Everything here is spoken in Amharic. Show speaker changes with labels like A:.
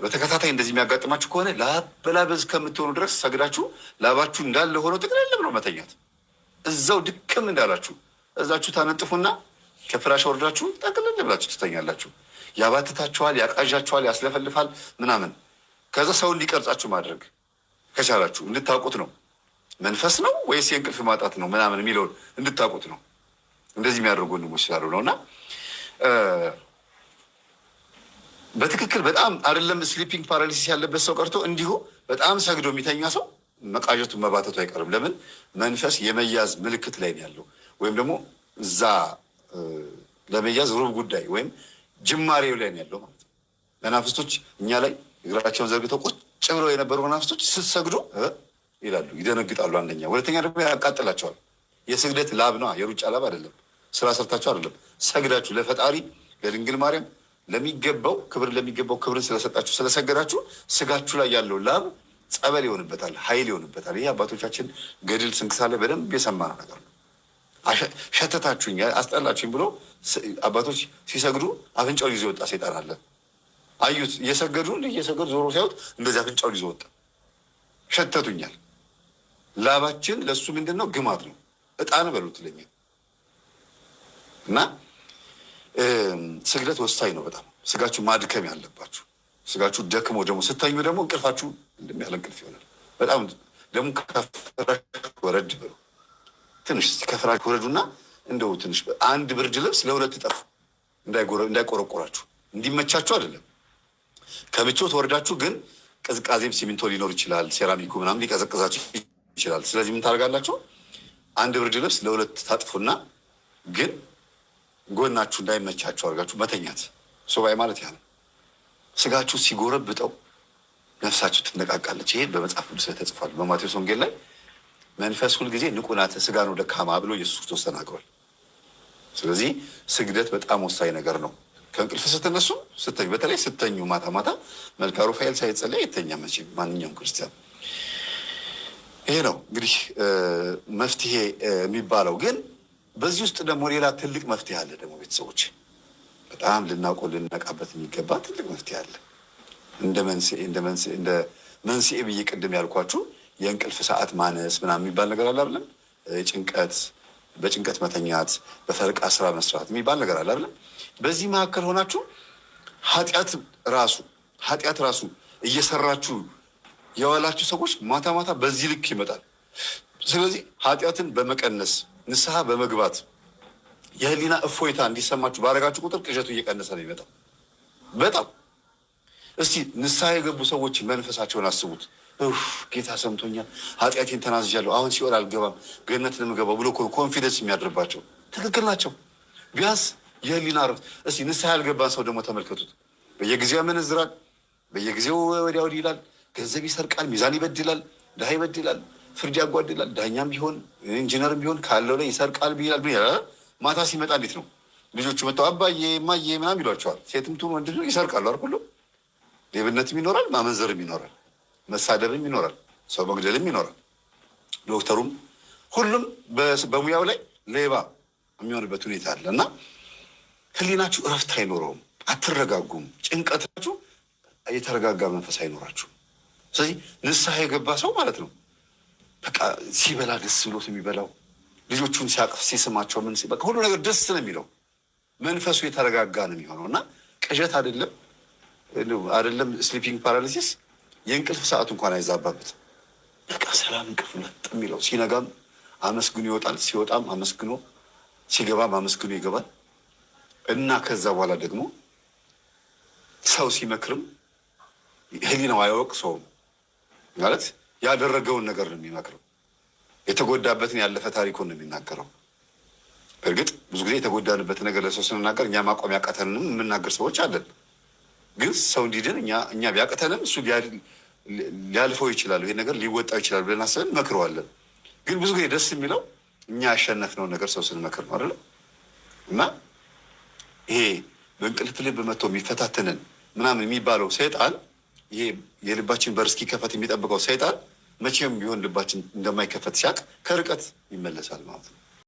A: በተከታታይ እንደዚህ የሚያጋጥማችሁ ከሆነ ላበላበዝ ከምትሆኑ ድረስ ሰግዳችሁ ላባችሁ እንዳለ ሆኖ ጥቅልል ብሎ መተኛት። እዛው ድክም እንዳላችሁ እዛችሁ ታነጥፉና ከፍራሽ ወርዳችሁ ጠቅልል ብላችሁ ትተኛላችሁ። ያባትታችኋል፣ ያቃዣችኋል፣ ያስለፈልፋል ምናምን። ከዛ ሰው እንዲቀርጻችሁ ማድረግ ከቻላችሁ እንድታውቁት ነው። መንፈስ ነው ወይስ የእንቅልፍ ማጣት ነው ምናምን የሚለውን እንድታውቁት ነው። እንደዚህ የሚያደርጉ ወንድሞች ስላሉ ነው። እና በትክክል በጣም አይደለም ስሊፒንግ ፓራሊሲስ ያለበት ሰው ቀርቶ እንዲሁ በጣም ሰግዶ የሚተኛ ሰው መቃዠቱን መባተቱ አይቀርም። ለምን? መንፈስ የመያዝ ምልክት ላይ ነው ያለው፣ ወይም ደግሞ እዛ ለመያዝ ሩብ ጉዳይ ወይም ጅማሬው ላይ ነው ያለው ማለት ነው። መናፍስቶች እኛ ላይ እግራቸውን ዘርግተው ቁጭ ብለው የነበሩ መናፍስቶች ስትሰግዱ ይላሉ፣ ይደነግጣሉ። አንደኛ፣ ሁለተኛ ደግሞ ያቃጥላቸዋል። የስግደት ላብ ነው፣ የሩጫ ላብ አይደለም። ስራ ሰርታችሁ አይደለም፣ ሰግዳችሁ ለፈጣሪ ለድንግል ማርያም ለሚገባው ክብር ለሚገባው ክብርን ስለሰጣችሁ ስለሰገዳችሁ ስጋችሁ ላይ ያለው ላብ ጸበል ይሆንበታል፣ ኃይል ይሆንበታል። ይህ አባቶቻችን ገድል ስንክሳር ላይ በደንብ የሰማነው ነገር ነው። ሸተታችሁኝ አስጠላችሁኝ ብሎ አባቶች ሲሰግዱ አፍንጫው ይዞ ወጣ ሴጣን አለ። አዩት እየሰገዱ ዞሮ ሲያዩት እንደዚህ አፍንጫው ይዞ ወጣ። ሸተቱኛል። ላባችን ለእሱ ምንድን ነው? ግማት ነው፣ እጣን በሉት ለኛ። እና ስግደት ወሳኝ ነው በጣም። ስጋችሁ ማድከም ያለባችሁ፣ ስጋችሁ ደክሞ ደግሞ ስተኙ ደግሞ እንቅልፋችሁ እንደሚያለ እንቅልፍ ይሆናል። በጣም ደግሞ ከፍራሽ ወረድ በሉ። ትንሽ ከፍራሽ ወረዱና እንደው ትንሽ አንድ ብርድ ልብስ ለሁለት እጠፉ፣ እንዳይቆረቆራችሁ እንዲመቻችሁ አይደለም። ከምቾት ወርዳችሁ ግን ቅዝቃዜም ሲሚንቶ ሊኖር ይችላል፣ ሴራሚኩ ምናምን ሊቀዘቅዛችሁ ይችላል። ስለዚህ ምን ታደርጋላችሁ? አንድ ብርድ ልብስ ለሁለት ታጥፉና ግን ጎናችሁ እንዳይመቻችሁ አድርጋችሁ መተኛት። ሱባኤ ማለት ያ ነው። ስጋችሁ ሲጎረብጠው ነፍሳችሁ ትነቃቃለች። ይሄ በመጽሐፍ ቅዱስ ላይ ተጽፏል። በማቴዎስ ወንጌል ላይ መንፈስ ሁልጊዜ ንቁ ናት፣ ስጋ ነው ደካማ ብሎ ኢየሱስ ክርስቶስ ተናግሯል። ስለዚህ ስግደት በጣም ወሳኝ ነገር ነው። ከእንቅልፍ ስትነሱ ስተኙ፣ በተለይ ስተኙ ማታ ማታ መልካ ሩፋኤል ሳይጸለይ የተኛ መቼም ማንኛውም ክርስቲያን። ይሄ ነው እንግዲህ መፍትሄ የሚባለው። ግን በዚህ ውስጥ ደግሞ ሌላ ትልቅ መፍትሄ አለ። ደግሞ ቤተሰቦች በጣም ልናውቀው ልንነቃበት የሚገባ ትልቅ መፍትሄ አለ። እንደ መንስኤ ብዬ ቅድም ያልኳችሁ የእንቅልፍ ሰዓት ማነስ ምናምን የሚባል ነገር አለ አይደለም? ጭንቀት፣ በጭንቀት መተኛት፣ በፈረቃ ስራ መስራት የሚባል ነገር አለ አይደለም? በዚህ መካከል ሆናችሁ ኃጢአት ራሱ እየሰራችሁ የዋላችሁ ሰዎች ማታ ማታ በዚህ ልክ ይመጣል። ስለዚህ ኃጢአትን በመቀነስ ንስሐ በመግባት የህሊና እፎይታ እንዲሰማችሁ ባረጋችሁ ቁጥር ቅዠቱ እየቀነሰ ነው ይመጣል። በጣም እስቲ ንስሐ የገቡ ሰዎች መንፈሳቸውን አስቡት። ጌታ ሰምቶኛል፣ ኃጢአቴን ተናዝዣለሁ፣ አሁን ሲኦል አልገባም ገነት ለምገባው ብሎ ኮንፊደንስ የሚያድርባቸው ትክክል ናቸው። ቢያንስ የህሊና ረፍት። እስቲ ንስሐ ያልገባን ሰው ደግሞ ተመልከቱት። በየጊዜው ያመነዝራል፣ በየጊዜው ወዲያ ወዲህ ይላል፣ ገንዘብ ይሰርቃል፣ ሚዛን ይበድላል፣ ድሃ ይበድላል፣ ፍርድ ያጓድላል። ዳኛም ቢሆን ኢንጂነርም ቢሆን ካለው ላይ ይሰርቃል ብያል። ማታ ሲመጣ እንዴት ነው? ልጆቹ መጥተው አባዬ እማዬ ምናምን ይሏቸዋል። ሴትም ትሁን ወንድ ይሰርቃሉ አይደል? ሁሉ ሌብነትም ይኖራል፣ ማመንዘርም ይኖራል፣ መሳደብም ይኖራል፣ ሰው መግደልም ይኖራል። ዶክተሩም ሁሉም በሙያው ላይ ሌባ የሚሆንበት ሁኔታ አለ። እና ህሊናችሁ እረፍት አይኖረውም፣ አትረጋጉም። ጭንቀታችሁ የተረጋጋ መንፈስ አይኖራችሁ። ስለዚህ ንስሐ የገባ ሰው ማለት ነው በቃ ሲበላ ደስ ብሎት የሚበላው፣ ልጆቹን ሲያቅፍ ሲስማቸው ምን በቃ ሁሉ ነገር ደስ ነው የሚለው፣ መንፈሱ የተረጋጋ ነው የሚሆነው። እና ቅዠት አይደለም ስሊፒንግ ፓራሊሲስ የእንቅልፍ ሰዓቱ እንኳን አይዛባበት። በቃ ሰላም እንቅልፍ ለጥ የሚለው፣ ሲነጋም አመስግኖ ይወጣል፣ ሲወጣም አመስግኖ፣ ሲገባም አመስግኖ ይገባል። እና ከዛ በኋላ ደግሞ ሰው ሲመክርም ህሊናው አይወቅሰውም ማለት ያደረገውን ነገር ነው የሚመክረው። የተጎዳበትን ያለፈ ታሪኩን ነው የሚናገረው። እርግጥ ብዙ ጊዜ የተጎዳንበትን ነገር ለሰው ስንናገር እኛ ማቆም ያቃተንንም የምናገር ሰዎች አለን። ግን ሰው እንዲድን እኛ ቢያቅተንም እሱ ሊያልፈው ይችላል፣ ይሄ ነገር ሊወጣው ይችላል ብለን አስበን መክረዋለን። ግን ብዙ ጊዜ ደስ የሚለው እኛ ያሸነፍነውን ነገር ሰው ስንመክር ነው አይደለም? እና ይሄ በእንቅልፍ ልብ መጥቶ የሚፈታተንን ምናምን የሚባለው ሰይጣን፣ ይሄ የልባችን በር እስኪከፈት የሚጠብቀው ሰይጣን መቼም ቢሆን ልባችን እንደማይከፈት ሲያውቅ ከርቀት ይመለሳል ማለት ነው።